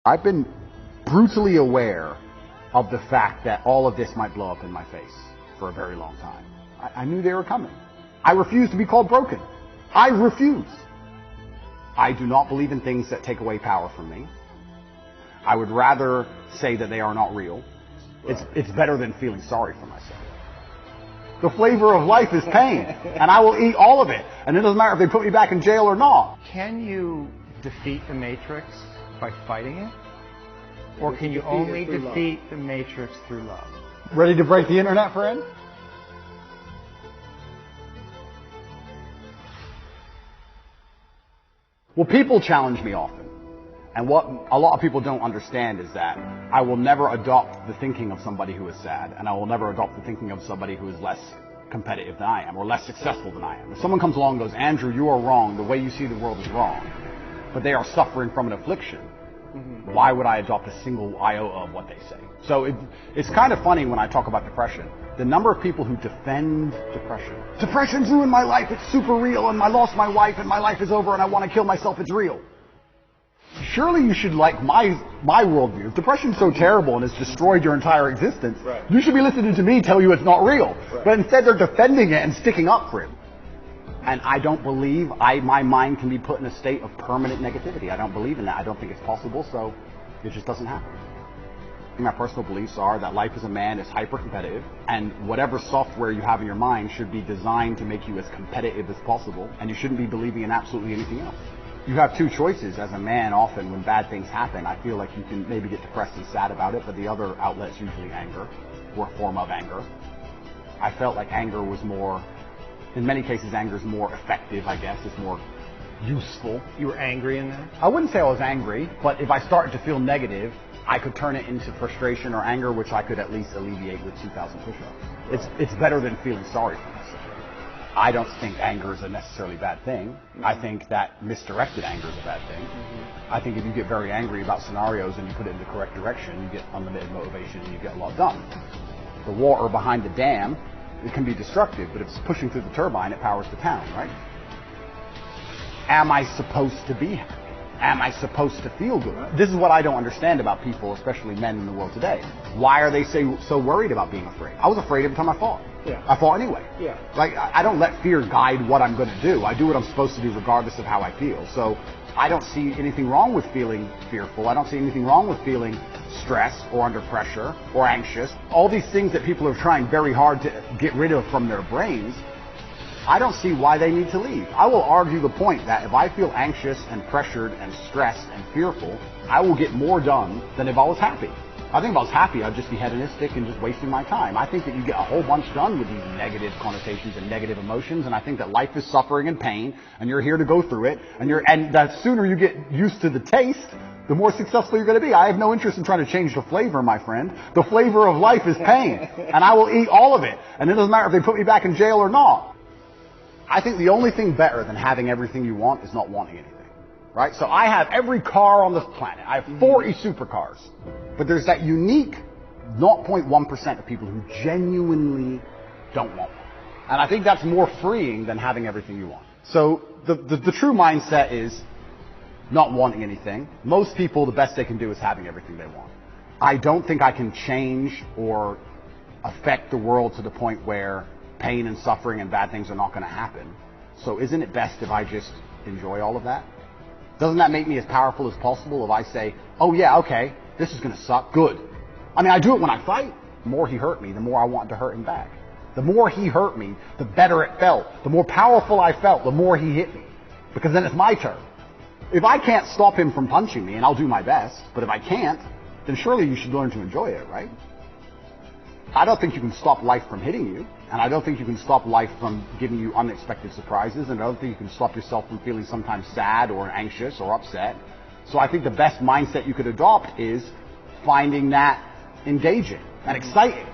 I've been brutally aware of the fact that all of this might blow up in my face for a very long time. I knew they were coming. I refuse to be called broken. I refuse. I do not believe in things that take away power from me. I would rather say that they are not real. It's better than feeling sorry for myself. The flavor of life is pain, and I will eat all of it. And it doesn't matter if they put me back in jail or not. Can you defeat the Matrix by fighting it? Or can you only defeat the Matrix through love? Ready to break the internet, friend? Well, people challenge me often. And what a lot of people don't understand is that I will never adopt the thinking of somebody who is sad, and I will never adopt the thinking of somebody who is less competitive than I am, or less successful than I am. If someone comes along and goes, Andrew, you are wrong, the way you see the world is wrong, but they are suffering from an affliction, why would I adopt a single iota of what they say? So it's kind of funny when I talk about depression. The number of people who defend depression. Depression's ruined my life, it's super real, and I lost my wife, and my life is over, and I want to kill myself, it's real. Surely you should like my worldview. If depression's so terrible and has destroyed your entire existence, you should be listening to me tell you it's not real. But instead they're defending it and sticking up for it. And I don't believe my mind can be put in a state of permanent negativity. I don't believe in that. I don't think it's possible, so it just doesn't happen. My personal beliefs are that life as a man is hyper-competitive, and whatever software you have in your mind should be designed to make you as competitive as possible, and you shouldn't be believing in absolutely anything else. You have two choices as a man often when bad things happen. I feel like you can maybe get depressed and sad about it, but the other outlet's usually anger, or a form of anger. I felt like anger was more, in many cases anger is more effective, I guess. It's more useful. You were angry in that? I wouldn't say I was angry, but if I started to feel negative, I could turn it into frustration or anger, which I could at least alleviate with 2,000 push-ups. It's better than feeling sorry for myself. I don't think anger is a necessarily bad thing. I think that misdirected anger is a bad thing. I think if you get very angry about scenarios and you put it in the correct direction, you get unlimited motivation and you get a lot done. The water behind the dam, it can be destructive, but if it's pushing through the turbine, it powers the town, right? Am I supposed to be happy? Am I supposed to feel good? This is what I don't understand about people, especially men in the world today. Why are they so worried about being afraid? I was afraid every time I fought. I fought anyway. Like, I don't let fear guide what I'm going to do. I do what I'm supposed to do regardless of how I feel. So I don't see anything wrong with feeling fearful. I don't see anything wrong with feeling stressed or under pressure or anxious. All these things that people are trying very hard to get rid of from their brains, I don't see why they need to leave. I will argue the point that if I feel anxious and pressured and stressed and fearful, I will get more done than if I was happy. I think if I was happy, I'd just be hedonistic and just wasting my time. I think that you get a whole bunch done with these negative connotations and negative emotions, and I think that life is suffering and pain, and you're here to go through it, and the sooner you get used to the taste, the more successful you're going to be. I have no interest in trying to change the flavor, my friend. The flavor of life is pain, and I will eat all of it, and it doesn't matter if they put me back in jail or not. I think the only thing better than having everything you want is not wanting anything. Right? So I have every car on this planet. I have 40 supercars. But there's that unique 0.1% of people who genuinely don't want one. And I think that's more freeing than having everything you want. So the true mindset is not wanting anything. Most people, the best they can do is having everything they want. I don't think I can change or affect the world to the point where pain and suffering and bad things are not going to happen. So isn't it best if I just enjoy all of that? Doesn't that make me as powerful as possible if I say, oh yeah, okay, this is going to suck, good. I mean, I do it when I fight. The more he hurt me, the more I want to hurt him back. The more he hurt me, the better it felt. The more powerful I felt, the more he hit me. Because then it's my turn. If I can't stop him from punching me, and I'll do my best, but if I can't, then surely you should learn to enjoy it, right? I don't think you can stop life from hitting you, and I don't think you can stop life from giving you unexpected surprises, and I don't think you can stop yourself from feeling sometimes sad or anxious or upset. So I think the best mindset you could adopt is finding that engaging and exciting.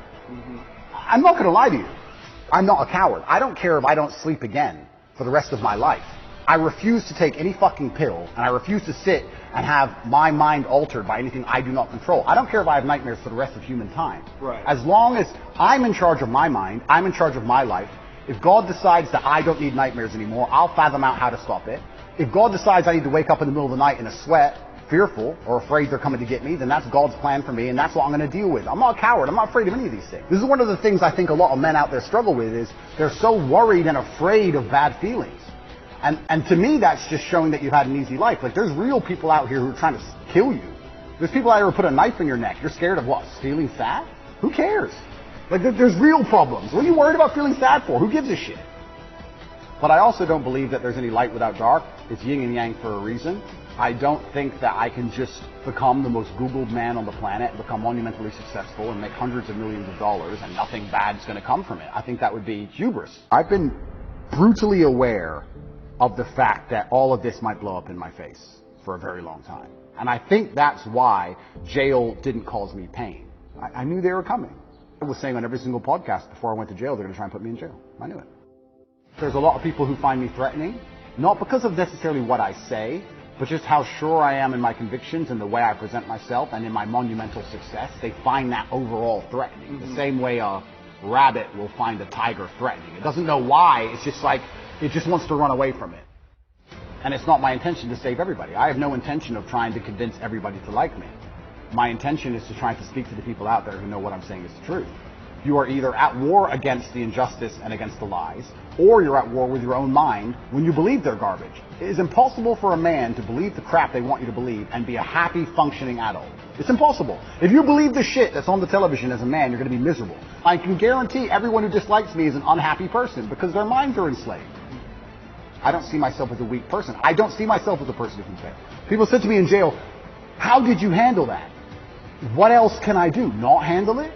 I'm not going to lie to you. I'm not a coward. I don't care if I don't sleep again for the rest of my life. I refuse to take any fucking pill, and I refuse to sit and have my mind altered by anything I do not control. I don't care if I have nightmares for the rest of human time. As long as I'm in charge of my mind, I'm in charge of my life. If God decides that I don't need nightmares anymore, I'll fathom out how to stop it. If God decides I need to wake up in the middle of the night in a sweat fearful or afraid they're coming to get me, then that's God's plan for me, and that's what I'm going to deal with. I'm not a coward. I'm not afraid of any of these things. This is one of the things I think a lot of men out there struggle with, is they're so worried and afraid of bad feelings. And to me, that's just showing that you've had an easy life. Like, there's real people out here who are trying to kill you. There's people out here who put a knife in your neck. You're scared of what? Feeling sad? Who cares? Like, there's real problems. What are you worried about feeling sad for? Who gives a shit? But I also don't believe that there's any light without dark. It's yin and yang for a reason. I don't think that I can just become the most Googled man on the planet, become monumentally successful, and make hundreds of millions of dollars, and nothing bad's going to come from it. I think that would be hubris. I've been brutally aware of the fact that all of this might blow up in my face for a very long time. And I think that's why jail didn't cause me pain. I knew they were coming. I was saying on every single podcast before I went to jail, they're going to try and put me in jail. I knew it. There's a lot of people who find me threatening, not because of necessarily what I say, but just how sure I am in my convictions and the way I present myself and in my monumental success. They find that overall threatening. The same way a rabbit will find a tiger threatening. It doesn't know why. It's just like, it just wants to run away from it. And it's not my intention to save everybody. I have no intention of trying to convince everybody to like me. My intention is to try to speak to the people out there who know what I'm saying is the truth. You are either at war against the injustice and against the lies, or you're at war with your own mind when you believe they're garbage. It is impossible for a man to believe the crap they want you to believe and be a happy, functioning adult. It's impossible. If you believe the shit that's on the television as a man, you're going to be miserable. I can guarantee everyone who dislikes me is an unhappy person because their minds are enslaved. I don't see myself as a weak person. I don't see myself as a person who can fail. People said to me in jail, "How did you handle that?" What else can I do? Not handle it?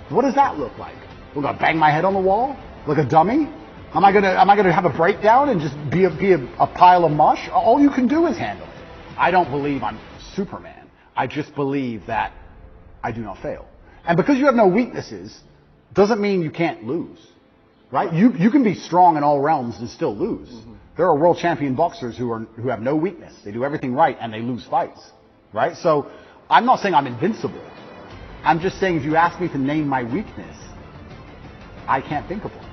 What does that look like? I'm gonna bang my head on the wall like a dummy? Am I gonna have a breakdown and just be a pile of mush? All you can do is handle it. I don't believe I'm Superman. I just believe that I do not fail. And because you have no weaknesses, doesn't mean you can't lose, right? You can be strong in all realms and still lose. There are world champion boxers who have no weakness. They do everything right and they lose fights, right? So I'm not saying I'm invincible. I'm just saying if you ask me to name my weakness, I can't think of one.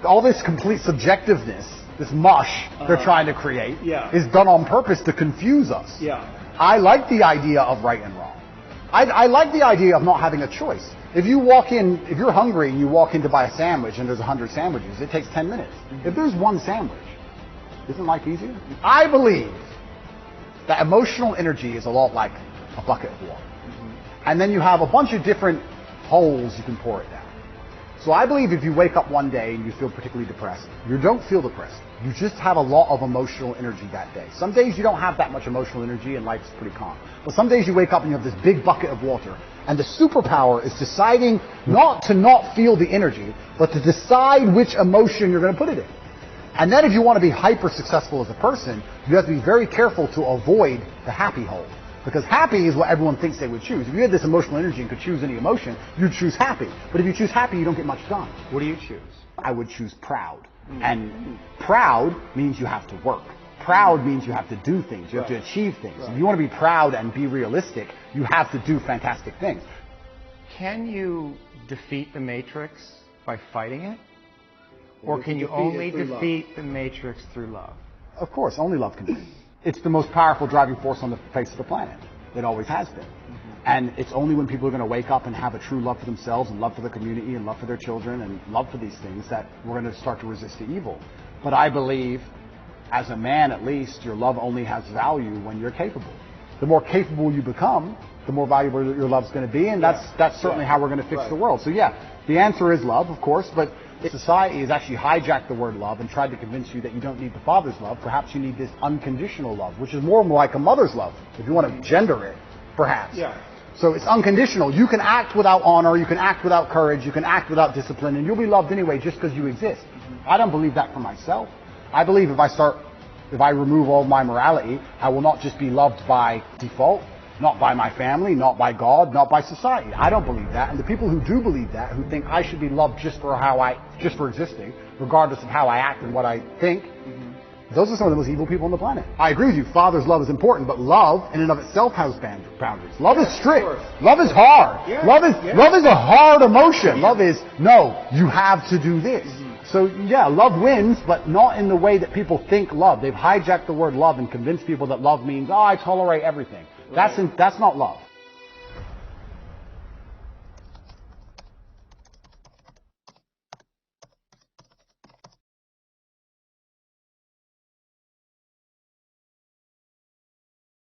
All this complete subjectiveness, this mush they're trying to create, is done on purpose to confuse us. I like the idea of right and wrong. I like the idea of not having a choice. If you're hungry and you walk in to buy a sandwich and there's 100 sandwiches, it takes 10 minutes. If there's one sandwich, isn't life easier? I believe that emotional energy is a lot like a bucket of water. And then you have a bunch of different holes you can pour it down. So I believe if you wake up one day and you feel particularly depressed, you don't feel depressed. You just have a lot of emotional energy that day. Some days you don't have that much emotional energy and life's pretty calm. But some days you wake up and you have this big bucket of water. And the superpower is deciding not to not feel the energy, but to decide which emotion you're going to put it in. And then if you want to be hyper successful as a person, you have to be very careful to avoid the happy hole. Because happy is what everyone thinks they would choose. If you had this emotional energy and could choose any emotion, you'd choose happy. But if you choose happy, you don't get much done. What do you choose? I would choose proud. And proud means you have to work. Proud means you have to do things. You have to achieve things. If you want to be proud and be realistic, you have to do fantastic things. Can you defeat the matrix by fighting it? Or can you only defeat the matrix through love? Of course, only love can do it. It's the most powerful driving force on the face of the planet. It always has been. And it's only when people are going to wake up and have a true love for themselves and love for the community and love for their children and love for these things that we're going to start to resist the evil. But I believe, as a man at least, your love only has value when you're capable. The more capable you become, the more valuable your love's going to be, and that's certainly how we're going to fix the world. So the answer is love, of course, but society has actually hijacked the word love and tried to convince you that you don't need the Father's love. Perhaps you need this unconditional love, which is more like a mother's love, if you want to gender it, perhaps. So it's unconditional. You can act without honor, you can act without courage, you can act without discipline, and you'll be loved anyway just because you exist. I don't believe that for myself. I believe if I remove all my morality, I will not just be loved by default, not by my family, not by God, not by society. I don't believe that. And the people who do believe that, who think I should be loved just for existing, regardless of how I act and what I think, those are some of the most evil people on the planet. I agree with you. Father's love is important, but love in and of itself has boundaries. Love is strict. Love is hard. Love is a hard emotion. Love is, no, you have to do this. So love wins, but not in the way that people think love. They've hijacked the word love and convinced people that love means, I tolerate everything. That's not love.